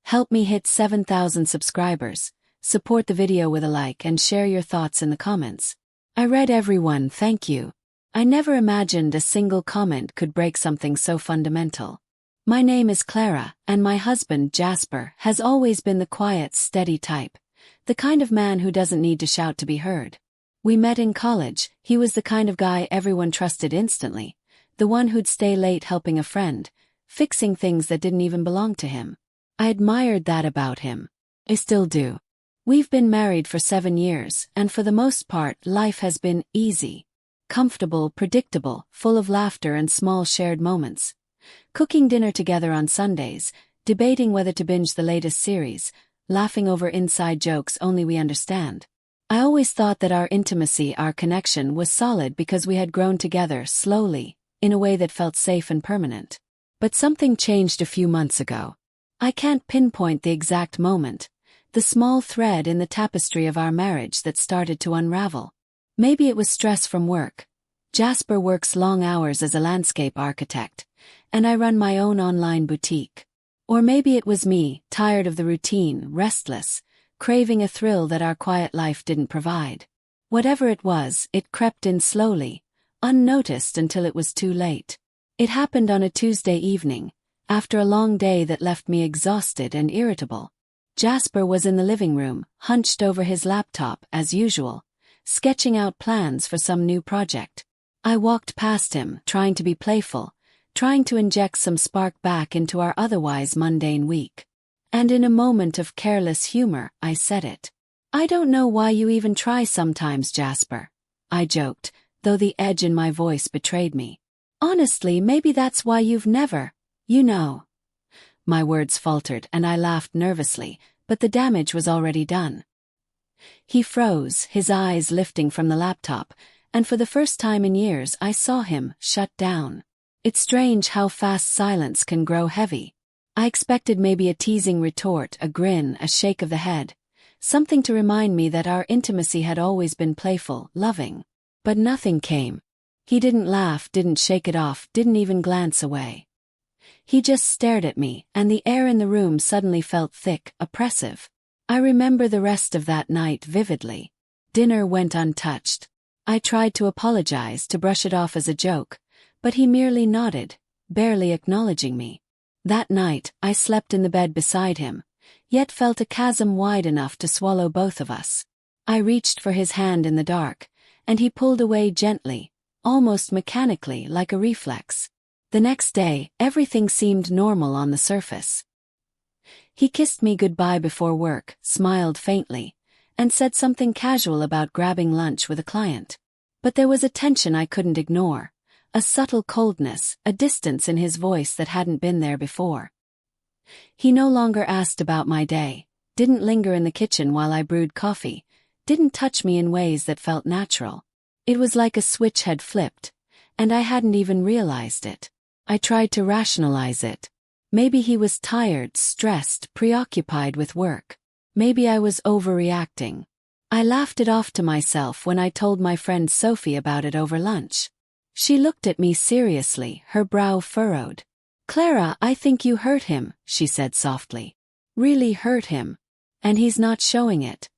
Help me hit 7,000 subscribers. Support the video with a like and share your thoughts in the comments. I read everyone, thank you. I never imagined a single comment could break something so fundamental. My name is Clara, and my husband, Jasper, has always been the quiet, steady type. The kind of man who doesn't need to shout to be heard. We met in college. He was the kind of guy everyone trusted instantly. The one who'd stay late helping a friend, fixing things that didn't even belong to him. I admired that about him. I still do. We've been married for 7 years, and for the most part, life has been easy. Comfortable, predictable, full of laughter and small shared moments. Cooking dinner together on Sundays, debating whether to binge the latest series, laughing over inside jokes only we understand. I always thought that our intimacy, our connection, was solid because we had grown together slowly, in a way that felt safe and permanent. But something changed a few months ago. I can't pinpoint the exact moment, the small thread in the tapestry of our marriage that started to unravel. Maybe it was stress from work. Jasper works long hours as a landscape architect, and I run my own online boutique. Or maybe it was me, tired of the routine, restless, craving a thrill that our quiet life didn't provide. Whatever it was, it crept in slowly, unnoticed until it was too late. It happened on a Tuesday evening, after a long day that left me exhausted and irritable. Jasper was in the living room, hunched over his laptop, as usual, sketching out plans for some new project. I walked past him, trying to be playful, trying to inject some spark back into our otherwise mundane week. And in a moment of careless humor, I said it. "I don't know why you even try sometimes, Jasper," I joked, though the edge in my voice betrayed me. "Honestly, maybe that's why you've never, you know." My words faltered and I laughed nervously, but the damage was already done. He froze, his eyes lifting from the laptop, and for the first time in years I saw him shut down. It's strange how fast silence can grow heavy. I expected maybe a teasing retort, a grin, a shake of the head, something to remind me that our intimacy had always been playful, loving. But nothing came. He didn't laugh, didn't shake it off, didn't even glance away. He just stared at me, and the air in the room suddenly felt thick, oppressive. I remember the rest of that night vividly. Dinner went untouched. I tried to apologize, to brush it off as a joke, but he merely nodded, barely acknowledging me. That night, I slept in the bed beside him, yet felt a chasm wide enough to swallow both of us. I reached for his hand in the dark, and he pulled away gently, almost mechanically, like a reflex. The next day, everything seemed normal on the surface. He kissed me goodbye before work, smiled faintly, and said something casual about grabbing lunch with a client. But there was a tension I couldn't ignore, a subtle coldness, a distance in his voice that hadn't been there before. He no longer asked about my day, didn't linger in the kitchen while I brewed coffee, didn't touch me in ways that felt natural. It was like a switch had flipped, and I hadn't even realized it. I tried to rationalize it. Maybe he was tired, stressed, preoccupied with work. Maybe I was overreacting. I laughed it off to myself when I told my friend Sophie about it over lunch. She looked at me seriously, her brow furrowed. "Clara, I think you hurt him," she said softly. "Really hurt him. And he's not showing it.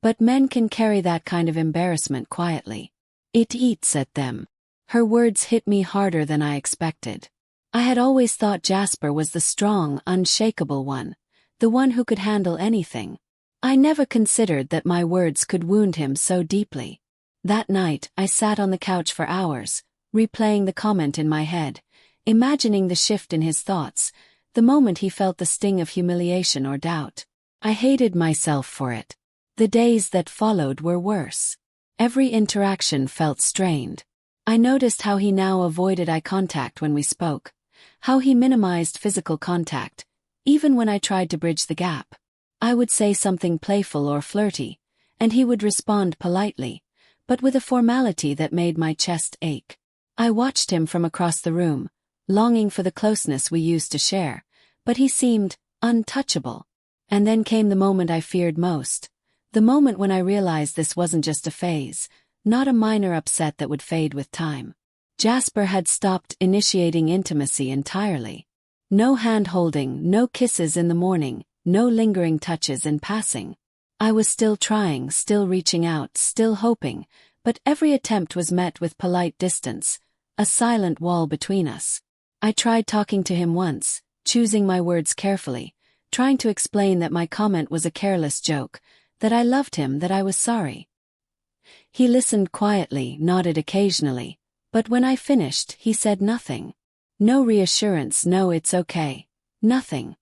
But men can carry that kind of embarrassment quietly. It eats at them." Her words hit me harder than I expected. I had always thought Jasper was the strong, unshakable one, the one who could handle anything. I never considered that my words could wound him so deeply. That night, I sat on the couch for hours, replaying the comment in my head, imagining the shift in his thoughts, the moment he felt the sting of humiliation or doubt. I hated myself for it. The days that followed were worse. Every interaction felt strained. I noticed how he now avoided eye contact when we spoke, how he minimized physical contact, even when I tried to bridge the gap. I would say something playful or flirty, and he would respond politely, but with a formality that made my chest ache. I watched him from across the room, longing for the closeness we used to share, but he seemed untouchable. And then came the moment I feared most, the moment when I realized this wasn't just a phase, not a minor upset that would fade with time. Jasper had stopped initiating intimacy entirely. No hand-holding, no kisses in the morning, no lingering touches in passing. I was still trying, still reaching out, still hoping, but every attempt was met with polite distance, a silent wall between us. I tried talking to him once, choosing my words carefully, trying to explain that my comment was a careless joke, that I loved him, that I was sorry. He listened quietly, nodded occasionally, but when I finished, he said nothing. No reassurance, no it's okay. Nothing.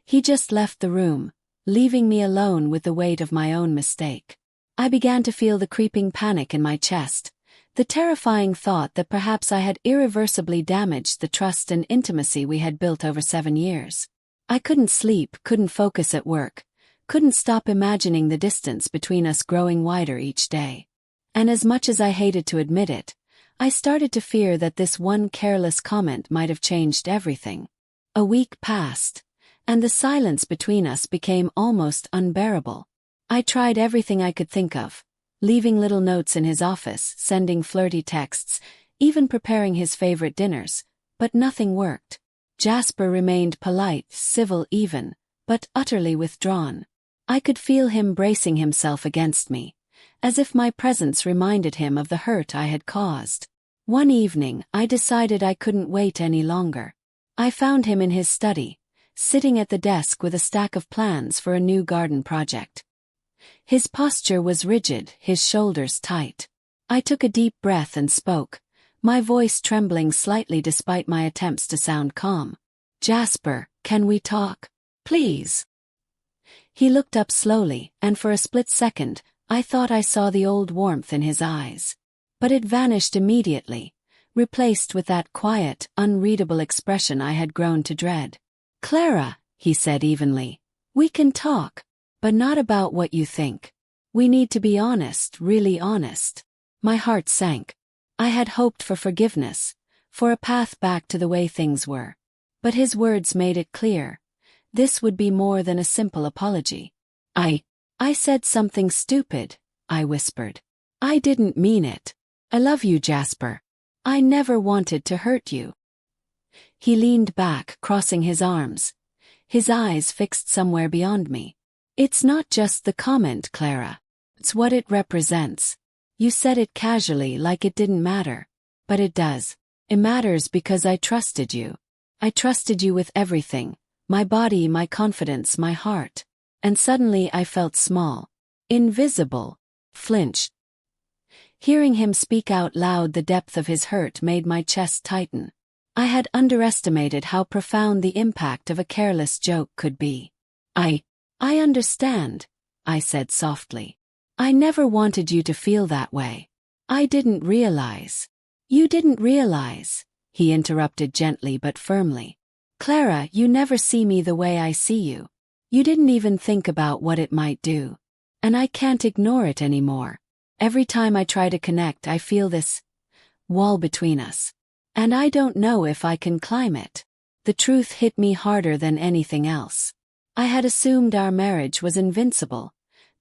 He just left the room, leaving me alone with the weight of my own mistake. I began to feel the creeping panic in my chest, the terrifying thought that perhaps I had irreversibly damaged the trust and intimacy we had built over 7 years. I couldn't sleep, couldn't focus at work, couldn't stop imagining the distance between us growing wider each day. And as much as I hated to admit it, I started to fear that this one careless comment might have changed everything. A week passed, and the silence between us became almost unbearable. I tried everything I could think of, leaving little notes in his office, sending flirty texts, even preparing his favorite dinners, but nothing worked. Jasper remained polite, civil even, but utterly withdrawn. I could feel him bracing himself against me, as if my presence reminded him of the hurt I had caused. One evening, I decided I couldn't wait any longer. I found him in his study, sitting at the desk with a stack of plans for a new garden project. His posture was rigid, his shoulders tight. I took a deep breath and spoke, my voice trembling slightly despite my attempts to sound calm. "Jasper, can we talk? Please?" He looked up slowly, and for a split second, I thought I saw the old warmth in his eyes. But it vanished immediately, replaced with that quiet, unreadable expression I had grown to dread. "Clara," he said evenly, "we can talk, but not about what you think. We need to be honest, really honest." My heart sank. I had hoped for forgiveness, for a path back to the way things were. But his words made it clear. This would be more than a simple apology. I said something stupid," I whispered. "I didn't mean it. I love you, Jasper. I never wanted to hurt you." He leaned back, crossing his arms, his eyes fixed somewhere beyond me. "It's not just the comment, Clara. It's what it represents. You said it casually, like it didn't matter. But it does. It matters because I trusted you. I trusted you with everything, my body, my confidence, my heart. And suddenly I felt small, invisible, flinch." Hearing him speak out loud the depth of his hurt made my chest tighten. I had underestimated how profound the impact of a careless joke could be. I understand," I said softly. "I never wanted you to feel that way. I didn't realize." "You didn't realize," he interrupted gently but firmly. "Clara, you never see me the way I see you. You didn't even think about what it might do. And I can't ignore it anymore. Every time I try to connect, I feel this wall between us. And I don't know if I can climb it." The truth hit me harder than anything else. I had assumed our marriage was invincible,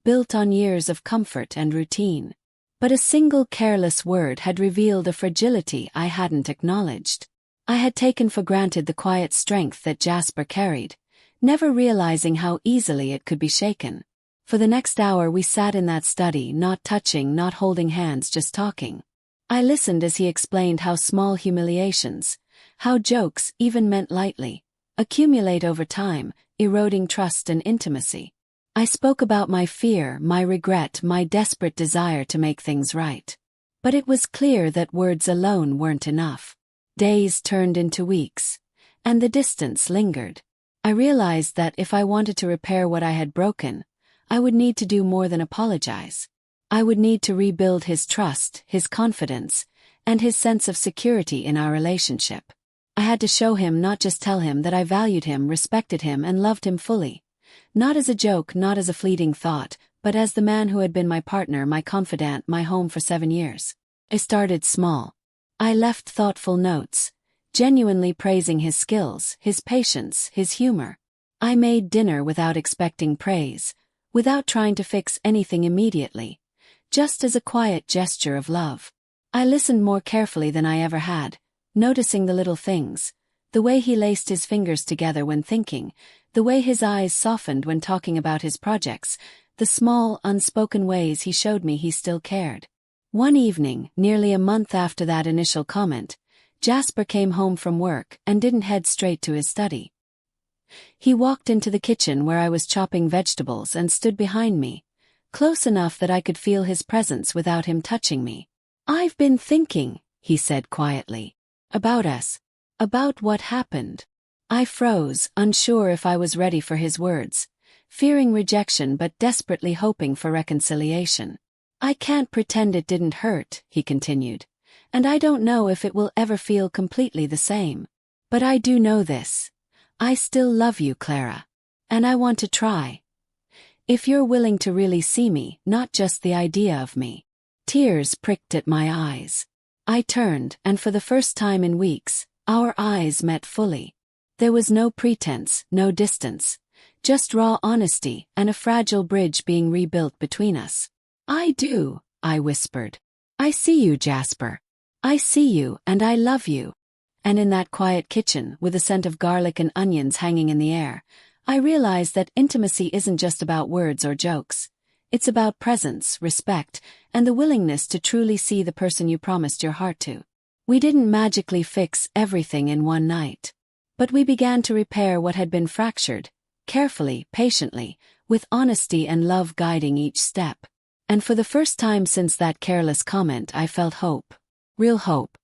built on years of comfort and routine. But a single careless word had revealed a fragility I hadn't acknowledged. I had taken for granted the quiet strength that Jasper carried, never realizing how easily it could be shaken. For the next hour we sat in that study, not touching, not holding hands, just talking. I listened as he explained how small humiliations, how jokes, even meant lightly, accumulate over time, eroding trust and intimacy. I spoke about my fear, my regret, my desperate desire to make things right. But it was clear that words alone weren't enough. Days turned into weeks, and the distance lingered. I realized that if I wanted to repair what I had broken, I would need to do more than apologize. I would need to rebuild his trust, his confidence, and his sense of security in our relationship. I had to show him, not just tell him, that I valued him, respected him, and loved him fully. Not as a joke, not as a fleeting thought, but as the man who had been my partner, my confidant, my home for 7 years. I started small. I left thoughtful notes, genuinely praising his skills, his patience, his humor. I made dinner without expecting praise, without trying to fix anything immediately, just as a quiet gesture of love. I listened more carefully than I ever had, noticing the little things, the way he laced his fingers together when thinking, The way his eyes softened when talking about his projects, the small, unspoken ways he showed me he still cared. One evening, nearly a month after that initial comment, Jasper came home from work and didn't head straight to his study. He walked into the kitchen where I was chopping vegetables and stood behind me, close enough that I could feel his presence without him touching me. "I've been thinking," he said quietly, "about us. About what happened." I froze, unsure if I was ready for his words, fearing rejection but desperately hoping for reconciliation. "I can't pretend it didn't hurt," he continued, "and I don't know if it will ever feel completely the same. But I do know this. I still love you, Clara. And I want to try. If you're willing to really see me, not just the idea of me." Tears pricked at my eyes. I turned, and for the first time in weeks, our eyes met fully. There was no pretense, no distance, just raw honesty and a fragile bridge being rebuilt between us. "I do," I whispered. "I see you, Jasper. I see you, and I love you." And in that quiet kitchen, with the scent of garlic and onions hanging in the air, I realized that intimacy isn't just about words or jokes. It's about presence, respect, and the willingness to truly see the person you promised your heart to. We didn't magically fix everything in one night. But we began to repair what had been fractured, carefully, patiently, with honesty and love guiding each step. And for the first time since that careless comment, I felt hope. Real hope.